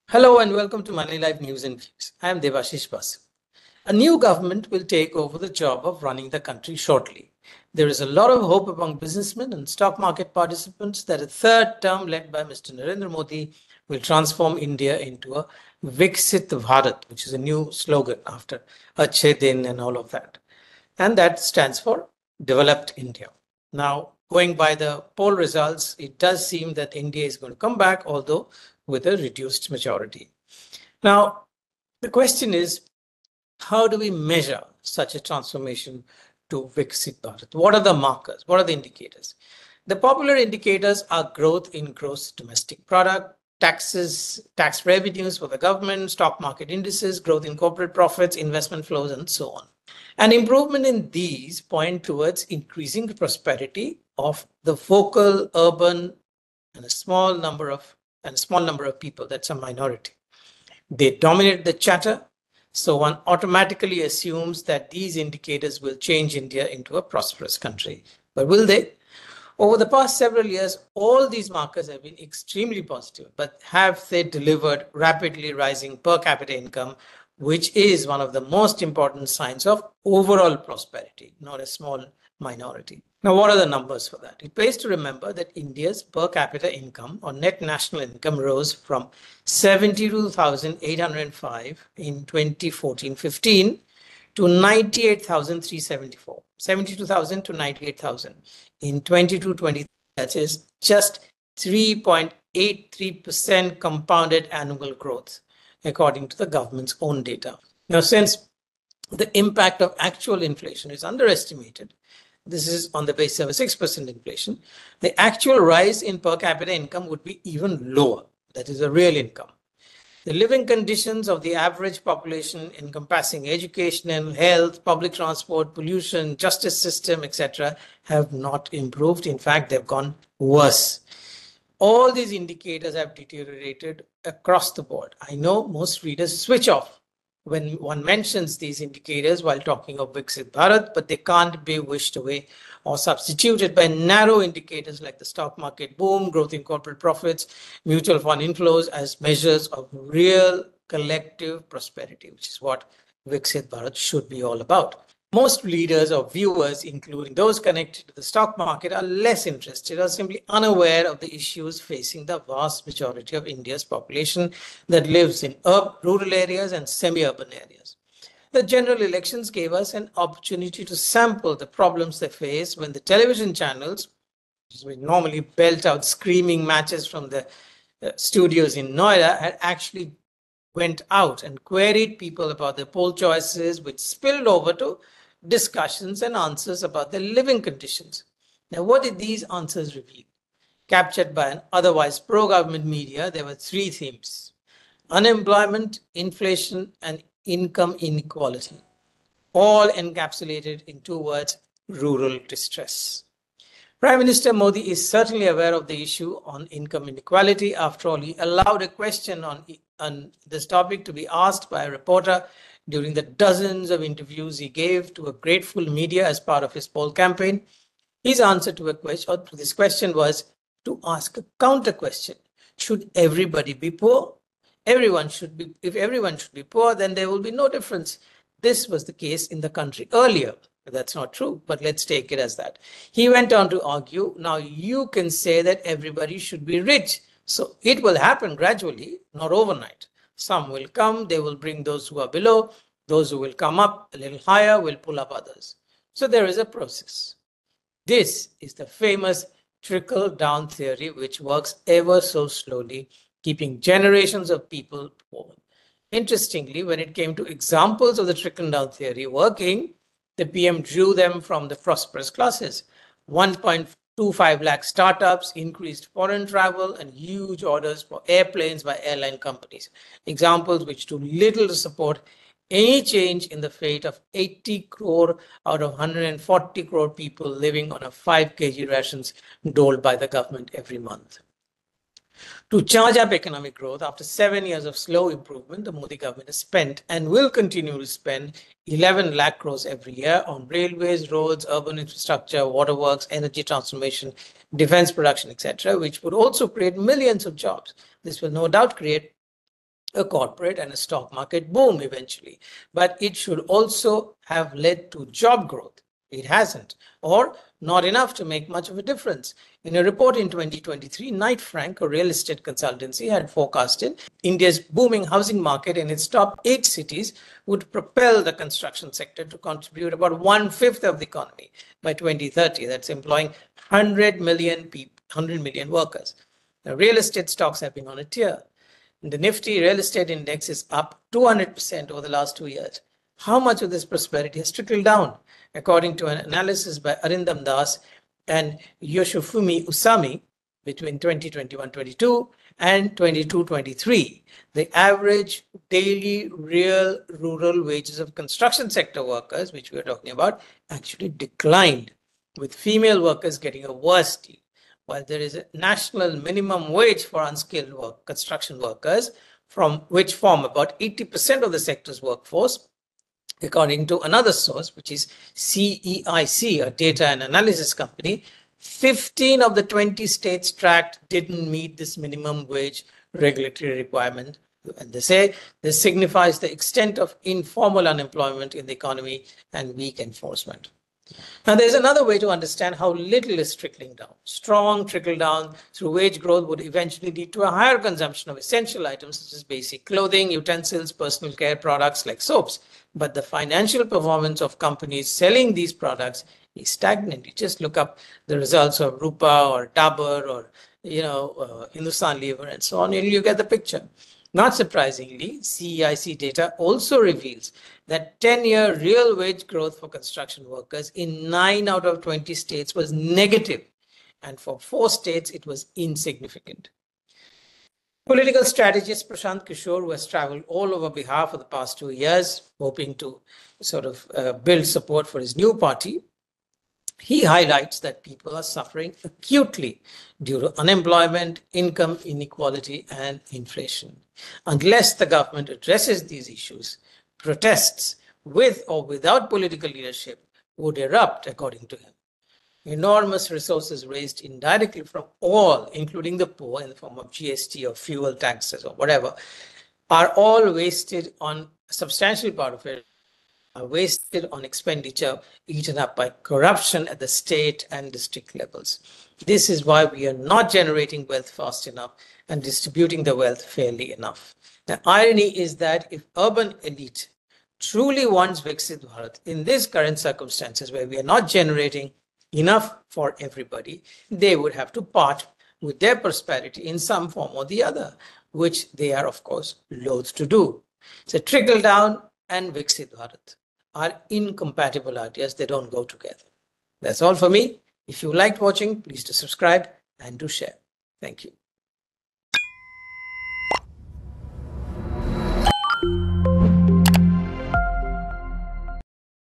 Hello and welcome to Moneylife News and Views. I am Debashis Basu. A new government will take over the job of running the country shortly. There is a lot of hope among businessmen and stock market participants that a third term led by Mr. Narendra Modi will transform India into a Viksit Bharat, which is a new slogan after Achhe Din and all of that. And that stands for Developed India. Now, going by the poll results, it does seem that India is going to come back, although with a reduced majority. Now, the question is, how do we measure such a transformation to Viksit Bharat? What are the markers? What are the indicators? The popular indicators are growth in gross domestic product, taxes, tax revenues for the government, stock market indices, growth in corporate profits, investment flows, and so on. An improvement in these point towards increasing prosperity of the vocal, urban, and a small number of people. That's a minority. They dominate the chatter, so one automatically assumes that these indicators will change India into a prosperous country. But will they? Over the past several years, all these markers have been extremely positive, but have they delivered rapidly rising per capita income, which is one of the most important signs of overall prosperity, not a small minority? Now, what are the numbers for that? It pays to remember that India's per capita income or net national income rose from 72,805 in 2014-15 to 98,374, 72,000 to 98,000 in 22-23. That is just 3.83% compounded annual growth, according to the government's own data. Now, since the impact of actual inflation is underestimated, this is on the basis of a 6% inflation, the actual rise in per capita income would be even lower. That is a real income. The living conditions of the average population encompassing education, health, public transport, pollution, justice system, etc. have not improved. In fact, they've gone worse. All these indicators have deteriorated across the board. I know most readers switch off when one mentions these indicators while talking of Viksit Bharat, but they can't be wished away or substituted by narrow indicators like the stock market boom, growth in corporate profits, mutual fund inflows as measures of real collective prosperity, which is what Viksit Bharat should be all about. Most readers or viewers, including those connected to the stock market, are less interested or simply unaware of the issues facing the vast majority of India's population that lives in rural areas and semi-urban areas. The general elections gave us an opportunity to sample the problems they face when the television channels, which normally belt out screaming matches from the studios in Noida, had actually went out and queried people about their poll choices, which spilled over to discussions and answers about their living conditions. Now, what did these answers reveal? Captured by an otherwise pro-government media, there were three themes: unemployment, inflation, and income inequality, all encapsulated in two words: rural distress. Prime Minister Modi is certainly aware of the issue on income inequality. After all, he allowed a question on this topic to be asked by a reporter during the dozens of interviews he gave to a grateful media as part of his poll campaign. His answer to this question was to ask a counter question: should everybody be poor? If everyone should be poor, then there will be no difference. This was the case in the country earlier. That's not true, but let's take it as that. He went on to argue, now you can say that everybody should be rich. So it will happen gradually, not overnight. Some will come, they will bring those who are below. Those who will come up a little higher will pull up others. So there is a process. This is the famous trickle-down theory, which works ever so slowly, keeping generations of people poor. Interestingly, when it came to examples of the trickle-down theory working, the PM drew them from the prosperous classes. 1.25 lakh startups, increased foreign travel, and huge orders for airplanes by airline companies. Examples which do little to support any change in the fate of 80 crore out of 140 crore people living on a 5 kg rations doled by the government every month. To charge up economic growth, after 7 years of slow improvement, the Modi government has spent and will continue to spend 11 lakh crores every year on railways, roads, urban infrastructure, waterworks, energy transformation, defense production, etc., which would also create millions of jobs. This will no doubt create a corporate and a stock market boom eventually, but it should also have led to job growth. It hasn't, or not enough to make much of a difference. In a report in 2023, Knight Frank, a real estate consultancy, had forecasted India's booming housing market in its top 8 cities would propel the construction sector to contribute about 1/5 of the economy by 2030. That's employing 100 million people, 100 million workers. Now, real estate stocks have been on a tear. The Nifty real estate index is up 200% over the last 2 years. How much of this prosperity has trickled down? According to an analysis by Arindam Das and Yoshifumi Usami between 2021-22 and 22-23, the average daily real rural wages of construction sector workers, which we are talking about, actually declined, with female workers getting a worse deal. While there is a national minimum wage for unskilled construction workers, from which form about 80% of the sector's workforce, according to another source, which is CEIC, a data and analysis company, 15 of the 20 states tracked didn't meet this minimum wage regulatory requirement. And they say this signifies the extent of informal unemployment in the economy and weak enforcement. Now, there's another way to understand how little is trickling down. Strong trickle down through wage growth would eventually lead to a higher consumption of essential items such as basic clothing, utensils, personal care products like soaps. But the financial performance of companies selling these products is stagnant. You just look up the results of Rupa or Dabur or Hindustan Lever and so on, and you get the picture. Not surprisingly, CEIC data also reveals that 10-year real wage growth for construction workers in 9 out of 20 states was negative, and for 4 states it was insignificant. Political strategist Prashant Kishore, who has traveled all over Bihar for the past 2 years, hoping to sort of build support for his new party, he highlights that people are suffering acutely due to unemployment, income inequality, and inflation. Unless the government addresses these issues, protests with or without political leadership would erupt, according to him. Enormous resources raised indirectly from all, including the poor, in the form of GST or fuel taxes or whatever, are all wasted on a substantial part of it, are wasted on expenditure eaten up by corruption at the state and district levels. This is why we are not generating wealth fast enough and distributing the wealth fairly enough. The irony is that if urban elite truly wants Viksit Bharat in these current circumstances where we are not generating enough for everybody, they would have to part with their prosperity in some form or the other, which they are, of course, loath to do. So trickle down and Viksit Bharat are incompatible ideas. They don't go together. That's all for me. If you liked watching, please do subscribe and do share. Thank you.